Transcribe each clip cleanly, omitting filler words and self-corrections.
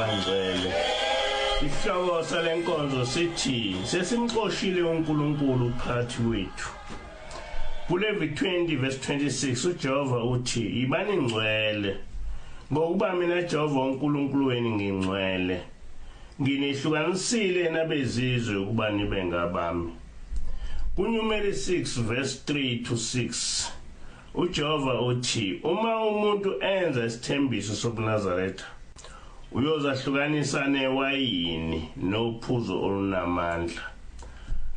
abangcwele. Isihloko salenkonzo sithi sesimxoshile uNkulunkulu phakathi kwethu. Kulevi 20 verse 26 uJehova uthi ibani ngcwele ngokuba mina Jehova uNkulunkulu wenu ngingcwele. Nginihlukanisile nabezizwe ukuba nibe ngabami. Kunyumeli 6 verse 3 to 6 uJehova uthi uma umuntu enza isithembiso sobuNazaretha uyozahlukanisa newayini nophuzo olunamandla.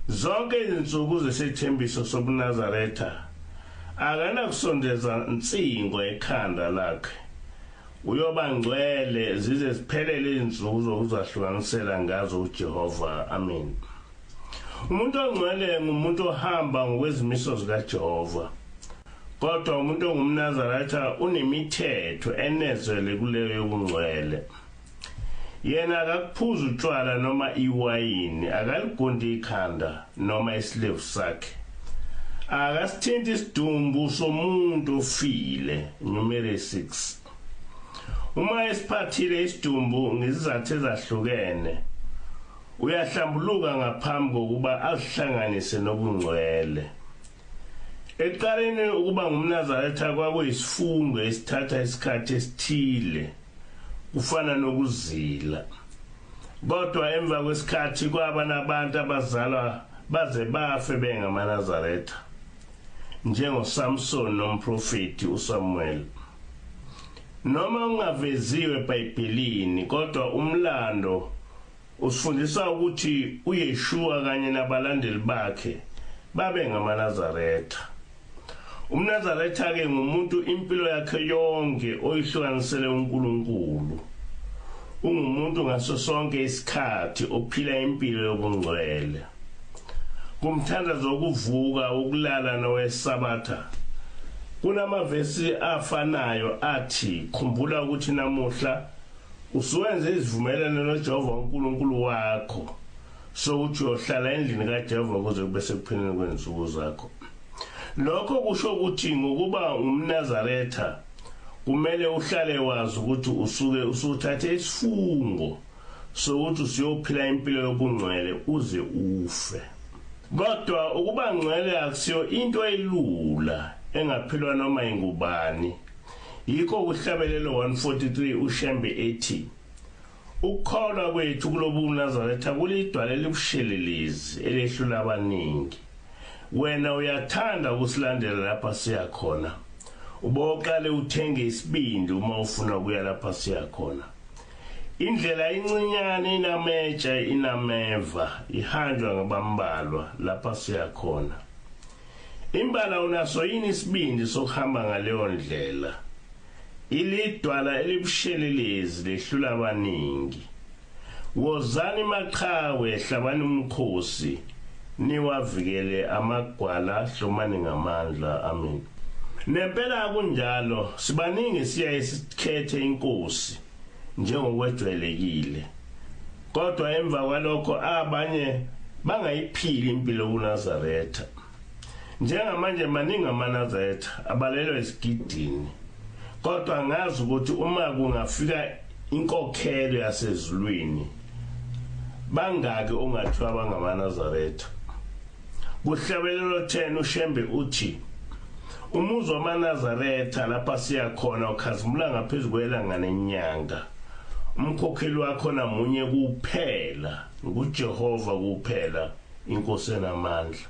Zonke izinsuku zesithembiso sobuNazaretha akanakusondeza insingo ekhanda lakhe. Uyoba ngcwele zize ziphelele izinsuku zokuzahlukanisela ngazo uJehova. Amen. Umuntu ongcwele ngumuntu ohamba ngokwezimiso zikaJehova. Kodwa umuntu ongumNazaretha unemithetho enezele kuleyo yobungcwele. Yena akakuphuza utshwala noma iwayini, akaligundi ikhanda noma isilevu sakhe. Akasithinti isidumbu somuntu ofile. Numeri 6. Uma esiphathile isidumbu ngezizathu ezahlukene uyahlambuluka ngaphambi kokuba azihlanganise nobungcwele. Eqaleni ukuba ngumNazaretha kwakuyisifungo esithatha isikhathi esithile kufana nokuzila. Kodwa emva kwesikhathi kwaba nabantu abazalwa baze bafe bengamaNazaretha njengoSamson nomprofeti uSamuel. Noma ungaveziwe eBhayibhelini kodwa umlando usifundisa ukuthi uYeshua kanye nabalandeli bakhe babe ngamaNazaretha. UmNazaretha ke ngumuntu impilo yakhe yonke oyihlukanisele uNkulunkulu. Ungumuntu ngaso sonke isikhathi ophila impilo yobungcwele. Kumthandazo wokuvuka ukulala noweSabatha kunamavesi afanayo athi khumbula ukuthi namuhla usuwenze izivumelwano noJehova uNkulunkulu wakho sokuthi uyohlala endlini kaJehova kuze kube sekupheleni kwensuku zakho. Lokho kusho ukuthi ngokuba umNazaretha kumele uhlale wazi ukuthi usuthathe isifungo sokuthi usiyophila impilo yobungcwele uze ufe. Kodwa ukuba ngcwele akusiyo into elula engaphilwa noma ingubani. Yikho kuhlabelelo 143 uShembe ethi ukukholwa kwethu kulobu Nazaretha kulidwala elibushelelezi elehlula abaningi. Wena uyathanda ukusilandela lapha siya khona. Uboqale uthenge isibindi uma ufuna ukuya lapha siya khona. Indlela incinyane inametsha inameva ihanjwa ngabambalwa lapha siya khona. Imbala unaso yini isibindi sokuhamba ngaleyo ndlela. Ilidwala elibushelelezi lehlula abaningi. Wozani maqhawe hlabani umkhosi niwavikele amagwala hlomani ngamandla. Amen. Nempela kunjalo sibaningi siya sikhethe inkosi njengokwejwayelekile. Kodwa emva kwalokho abanye bangayiphili impilo kuNazaretha. Njengamanje maningi amaNazaretha abalelwa isigidini. Kodwa ngazi ukuthi uma kungafika inkokhelo yasezulwini bangaki ongathiwa bangamaNazaretha. Kuhlabelelo 10 uShembe uthi umuzi wamaNazaretha lapha siya khona ukhazimula ngaphezulu kwelanga nenyanga. Umkhokheli wakho namunye kuphela nguJehova kuphela inkosi enamandla.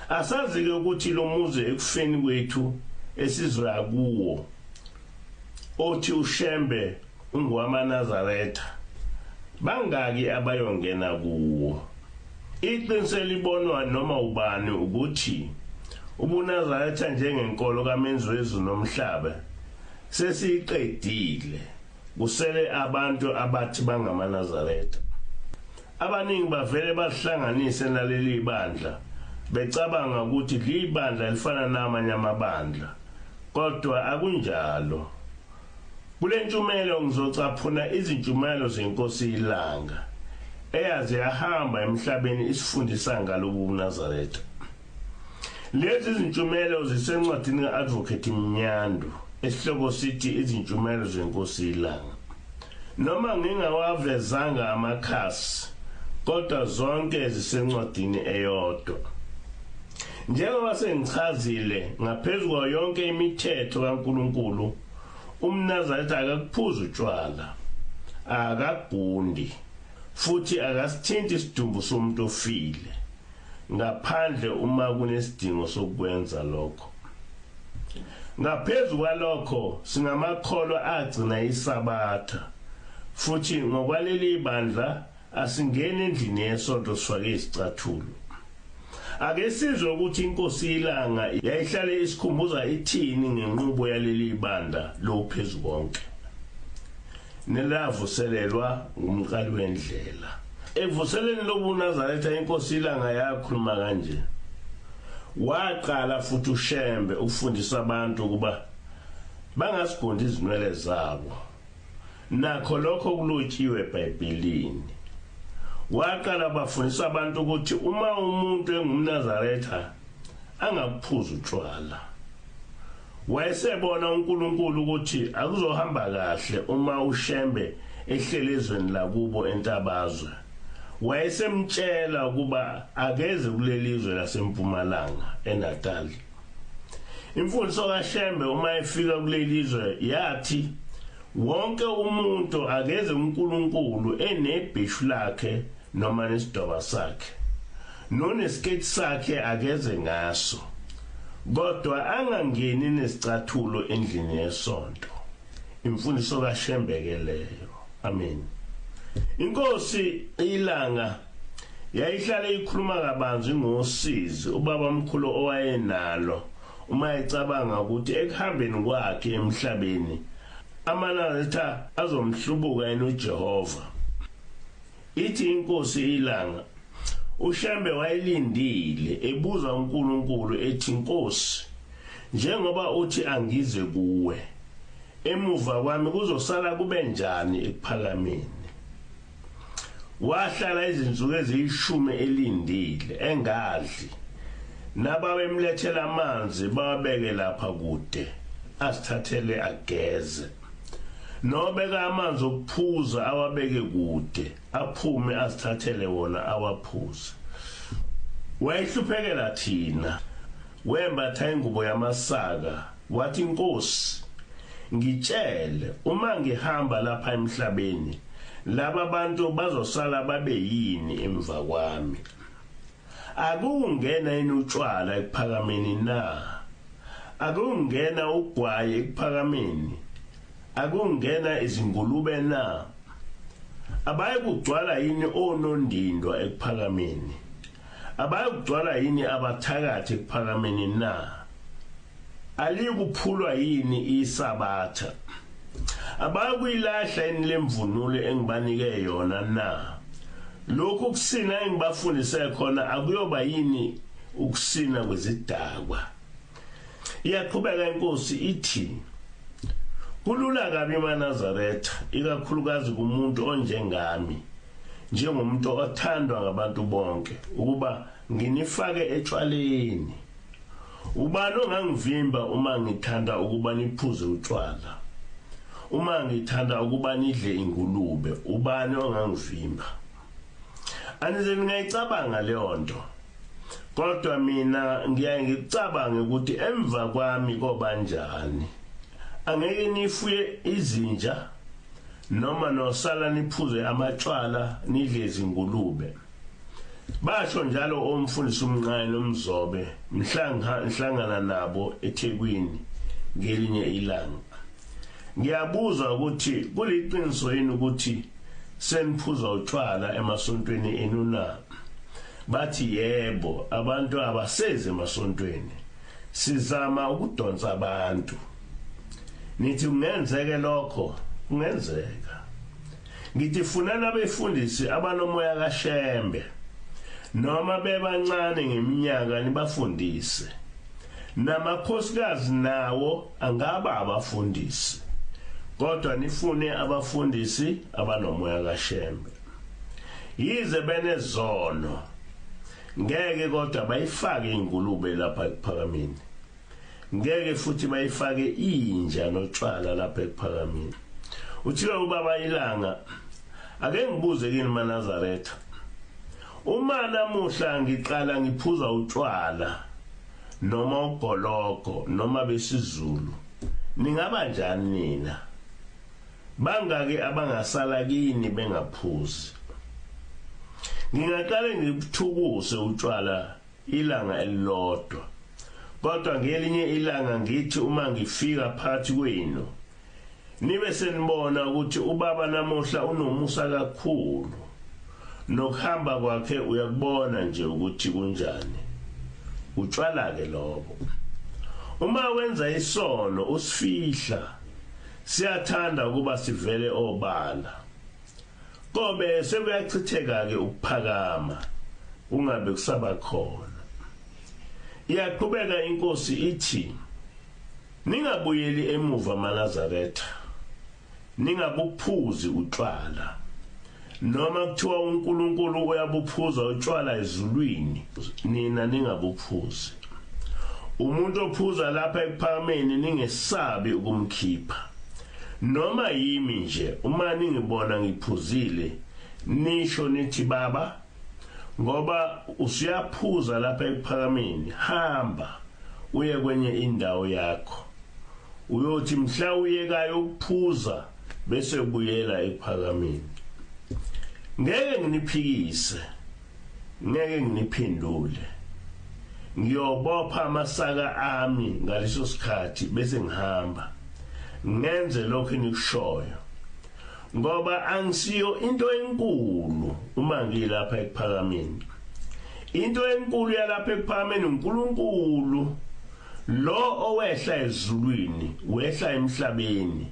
Asazi-ke ukuthi lo muzi ekufeni kwethu esizwa kuwo othi uShembe ungowamaNazaretha bangaki abayongena kuwo. Iqiniso libonwa noma ubani ukuthi ubuNazaretha njengenkolo kaMenzi wezulu nomhlaba sesiqedile. Kusele abantu abathi bangamaNazaretha. Abaningi bavele bahlanganise naleli bandla becabanga ukuthi libandla lifana namanye amabandla. Kodwa akunjalo. Kule ntshumayelo ngizocaphuna izintshumayelo zenkosi ilanga eyaze yahamba emhlabeni isifundisa ngalobu Nazaretha. Lezi zintshumayelo zisencwadini kaAdvocate Mnyandu esihloko sithi izintshumayelo zenkosi ilanga. noma ngingawavezanga amakhasi kodwa zonke zisencwadini eyodwa. Njengoba sengichazile ngaphezulu kwayo yonke imithetho kaNkuluNkulu, umNazaretha akakuphuza utshwala, akagbundi, futhi akasithinti isidumbu somuntu ofile, ngaphandle uma kunesidingo sokwenza lokho. Ngaphezulu kwalokho singamakholwa agcina isabatha, futhi ngokwaleli ibandla asingene endlini yesonto sifake isicathulo. Ake sizwe ukuthi inkosi ilanga yayihlale isikhumbuza ithini ngenqubo yaleli ibandla lophezulu konke. Nelavuselelwa ngumqali wendlela. Evuseleni lobuNazaretha inkosi ilanga yakhuluma kanje. Waqala futhi uShembe ufundisa abantu ukuba bangasigondi izinwele zabo. Nakho lokho kulotshiwe eBhayibhelini. Waqala bafundisa abantu ukuthi uma umuntu engumNazaretha angaphuza utshwala. Wayesebona uNkulunkulu ukuthi akuzohamba kahle uma uShembe ehlelezweni lakubo entabazwe. Wayesemtshela ukuba akeze kulelizwe lasempumalanga eNatal. Imfundiso kaShembe uma efika kulelizwe yathi wonke umuntu akeze uNkulunkulu enebhishu lakhe noma nesidoba sakhe, nonesiketi sakhe akeze ngaso, kodwa angangeni nesicathulo endlini yesonto. Imfundiso kaShembe ke leyo. Amen. Inkosi ilanga yayihlale ikhuluma kabanzi ngosizi ubaba omkhulu owayenalo uma ecabanga ukuthi ekuhambeni kwakhe emhlabeni amaNazaretha azomhlubuka uJehova. Ithi inkosi ilanga uShembe wayilindile ebuza uNkulunkulu ethi, Nkosi, njengoba uthi angize kuwe, emuva kwami kuzosala kube njani ekuphakameni? Wahlala izinsuku eziyishumi elindile engadli, nababemlethela amanzi bawabeke lapha kude asithathele ageze, nobeka amanzi okuphuza awabeke kude aphume asithathele wona awaphuze. Wayehluphekela thina, wembatha ingubo yamasaka, wathi, Nkosi, ngitshele uma ngihamba lapha emhlabeni laba bantu bazosala babe yini emva kwami? Akungena inutshwala ekuphakameni na? Akungena ugwaye ekuphakameni? Akungena izingulube na? Abaye kugcwala yini onondindwa ekuphakameni? Abaye kugcwala yini abathakathi ekuphakameni na? Alikuphulwa yini isabatha? Abaye kuyilahla yini lemvunulo engibanike yona na? Lokhu kusina engibafundise khona akuyoba yini ukusina kwezidakwa? Iyaqhubeka inkosi ithi, kulula kabi eNazaretha, ikakhulukazi kumuntu onjengami, njengomuntu othandwa ngabantu bonke, ukuba nginifake etshwaleni. Ubani ongangivimba uma ngithanda ukuba niphuze utshwala? Uma ngithanda ukuba nidle ingulube, ubani ongangivimba? Anize ngiyicabanga leyo nto, kodwa mina ngiyaye ngicabange ukuthi emva kwami kobanjani. Angeke nifuye izinja noma nosala niphuze amatshwala nidle izingulube. Basho njalo omfundisi umnqane nomzobe mhlangana nabo eThekwini ngelinye ilanga. Ngiyabuza ukuthi kuliqiniso yini ukuthi seniphuza utshwala emasontweni enu na? Bathi yebo, abantu abaseze emasontweni, sizama ukudonsa abantu. Nithi kungenzeke lokho? Kungenzeka. Ngithi funana abefundisi abanomoya kaShembe, noma bebancane ngeminyaka nibafundise. Namakhosikazi nawo angaba abafundisi, kodwa nifune abafundisi abanomoya kaShembe. Yize benezono, ngeke kodwa bayifake ingulube lapha ekuphakameni. Ngeke futhi bayifake inja notshwala lapha ekuphakameni. Uthike ubaba ilanga ake ngibuze kini maNazaretha. Uma namuhla ngiqala ngiphuza utshwala noma ugoloko noma besizulu ningaba njani nina? Bangake abangasala kini bengaphuzi. Ngingaqale ngikuthukuse utshwala ilanga elilodwa. Kodwa ngelinye ilanga ngithi uma ngifika phakathi kwenu nibe senibona ukuthi ubaba namuhla unomusa kakhulu. Nokuhamba kwakhe uyakubona nje ukuthi kunjani. Utshwala ke lobo. Uma wenza isono usifihla siyathanda ukuba sivele obala. Kobe sekuyachitheka ke ukuphakama ungabe kusaba khona. Iyaqhubeka inkosi ithi ningabuyeli emuva maNazaretha. Ningabuphuzi utshwala. Noma kuthiwa uNkulunkulu uyabuphuza utshwala ezulwini nina ningabuphuzi. Umuntu ophuza lapha ekuphakameni ningesabi ukumkhipha. Noma yimi nje uma ningibona ngiphuzile nisho nithi baba ngoba usiyaphuza lapha ekuphakameni hamba uye kwenye indawo yakho. Uyothi mhla uyekayo ukuphuza bese ubuyela ekuphakameni. Ngeke nginiphikise, ngeke nginiphendule. Ngiyobopha amasaka ami ngaleso sikhathi bese ngihamba. Ngenze lokho engikushoyo. Ngoba angisiyo into enkulu uma ngilapha ekuphakameni. Into enkulu yalapha ekuphakameni uNkulunkulu lo owehla ezulwini wehla emhlabeni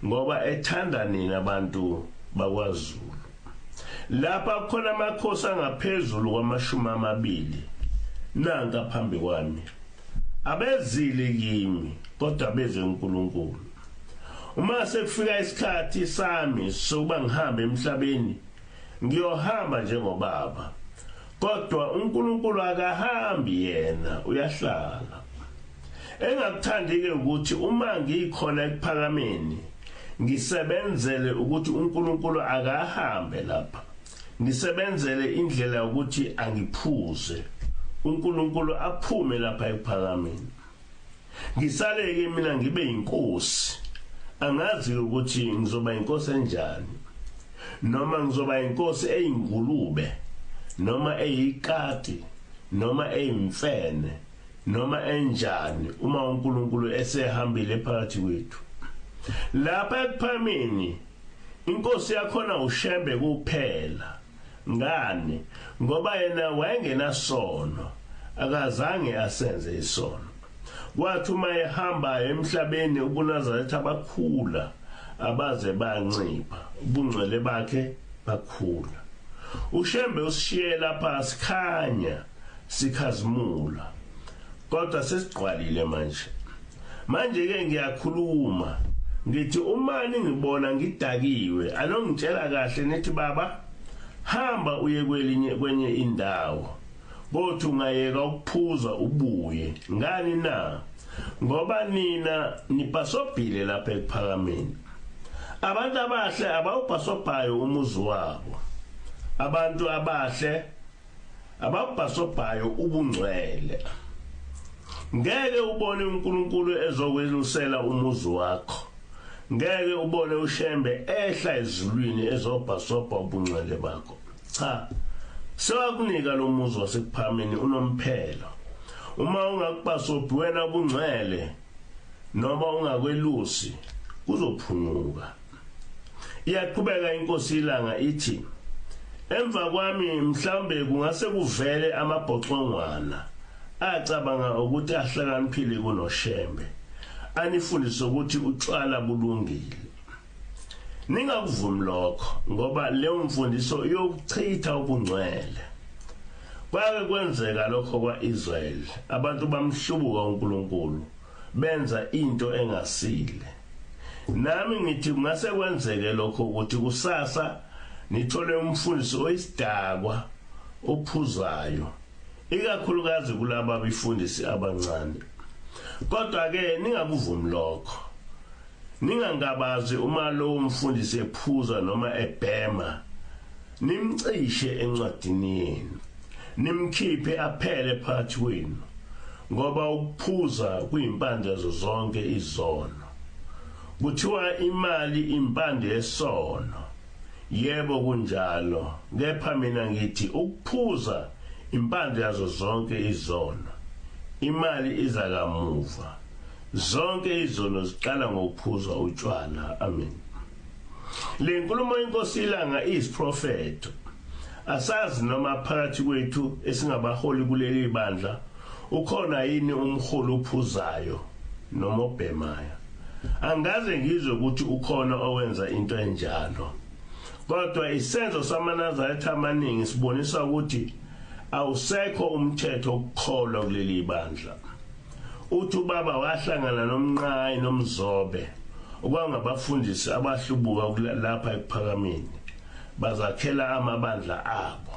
ngoba ethanda nina abantu bakwaZulu. Lapha khona amakhosi angaphezulu kwama20 nanka phambi kwami. Abezile kimi kodwa beze uNkulunkulu. Uma sekufika isikhathi sami sokuba ngihambe emhlabeni ngiyohamba njengobaba. Kodwa uNkulunkulu akahambi yena uyahlala. Engakuthandi ke ukuthi uma ngikhona ekuphakameni ngisebenzele ukuthi uNkulunkulu akahambe lapha. Ngisebenzele indlela ukuthi angiphuze. uNkulunkulu aphume lapha ekuphakameni. Ngisaleke mina ngibe inkosi. Angazi ukuthi ngizoba inkosi enjani. Noma ngizoba inkosi eyingulube, noma eyikati, noma eyimfene, noma enjani uma uNkulunkulu esehambile phakathi kwethu. Lapha ekuphakameni inkosi yakhona uShembe kuphela. Ngani? Ngoba yena wayengenasono, akazange asenze isono. Kwathi uma ehamba emhlabeni ubuNazaretha bakhula abaze bancipha, ubungcwele bakhe bakhula. uShembe usishiye lapha sikhanya sikhazimula. Kodwa sesigqwalile manje. Manje ke ngiyakhuluma ngithi uma ningibona ngidakiwe alongitshela kahle nithi baba hamba uye kwenye indawo. Bothi ungayeka ukuphuza ubuye. Ngani na? Ngoba nina niphasobhile lapha ekuphakameni. Abantu abahle abawuphasobhayo umuzi wabo. Abantu abahle abawuphasobhayo ubungcwele. Ngeke ubone uNkulunkulu ezokwelusela umuzi wakho. Ngeke ubone uShembe ehla ezulwini ezobhasobha ubungcwele bakho. Cha. Sewakunika lo muzi wasekuphakameni unomphelo. Uma ungakubhasobhi wena ubungcwele noma ungakwelusi kuzophunuka. Iyaqhubeka inkosi ilanga ithi emva kwami mhlambe kungase kuvele amabhoxongwana acabanga ukuthi ahlakaniphile kunoShembe anifundise ukuthi utshwala bulungile. Ningakuvumi lokho ngoba leyo mfundiso yokuchitha ubungcwele. Kwake kwenzeka lokho kwaIsrael. Abantu bamhlubuka uNkulunkulu benza into engasile. Nami ngithi kungase kwenzeke lokho ukuthi kusasa nithole umfundiso oyisidakwa ophuzayo. Ikakhulukazi kulabo befundisi abancane. Kodwa ke ningakuvumi lokho. ningangabazi uma lo mfundisi ephuza noma ebhema nimcishe encwadini yenu nimkhiphe aphele phakathi kwenu ngoba ukuphuza kuyimpande zonke izono kuthiwa imali impande yesono yebo kunjalo kepha mina ngithi ukuphuza impande yazo zonke izono imali iza kamuva zonke izono ziqala ngokuphuza utshwala amen le nkulumo inkosi ilanga isiprofeto asazi noma phakathi kwethu esingabaholi kuleli bandla ukhona yini umholi ophuzayo noma obhemayo angaze ngizwe ukuthi ukhona owenza into enjalo kodwa isenzo samaNazaretha amaningi sibonisa ukuthi awusekho umthetho okukholwa kuleli bandla uthi ubaba wahlangana nomnqayi nomzobe okwangabafundisi abahlubuka lapha ekuphakameni bazakhela amabandla abo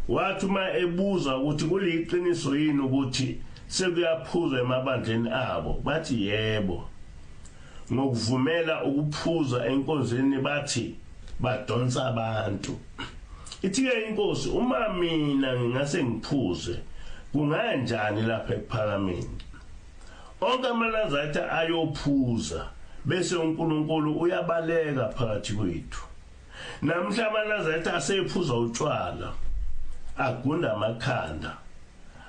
wathi uma ebuza ukuthi kuliqiniso yini ukuthi sekuyaphuzwa emabandleni abo bathi yebo ngokuvumela ukuphuza enkonzweni bathi badonsa abantu ithi-ke inkosi uma mina ngingase ngiphuze kunganjani lapha ekuphakameni onke amaNazaretha ayophuza bese uNkulunkulu uyabaleka phakathi kwethu namhla amaNazaretha asephuza utshwala agunda amakhanda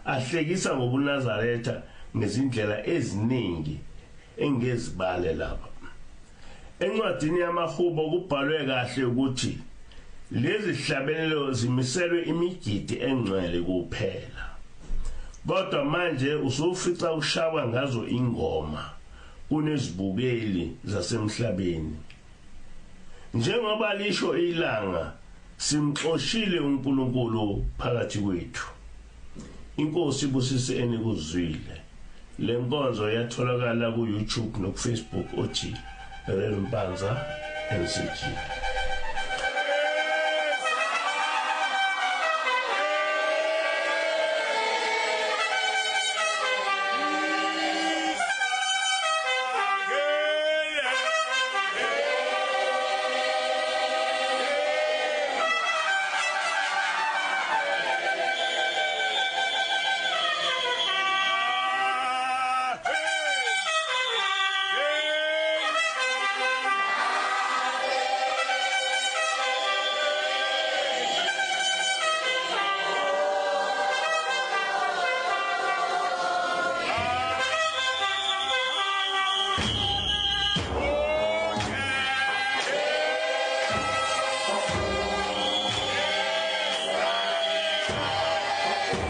ahlekisa ngobuNazaretha ngezindlela eziningi engezibale lapha encwadini yamaHubo kubhalwe kahle ukuthi lezi hlabelelo zimiselwe imigidi engcwele kuphela kodwa manje usufica ushawa ngazo ingoma kunezibukeli zasemhlabeni njengoba lisho ilanga simxoshile uNkulunkulu phakathi kwethu inkosi busise enikuzwile le nkonzo yatholakala ku YouTube no Facebook othi Reverend Mpanza NCG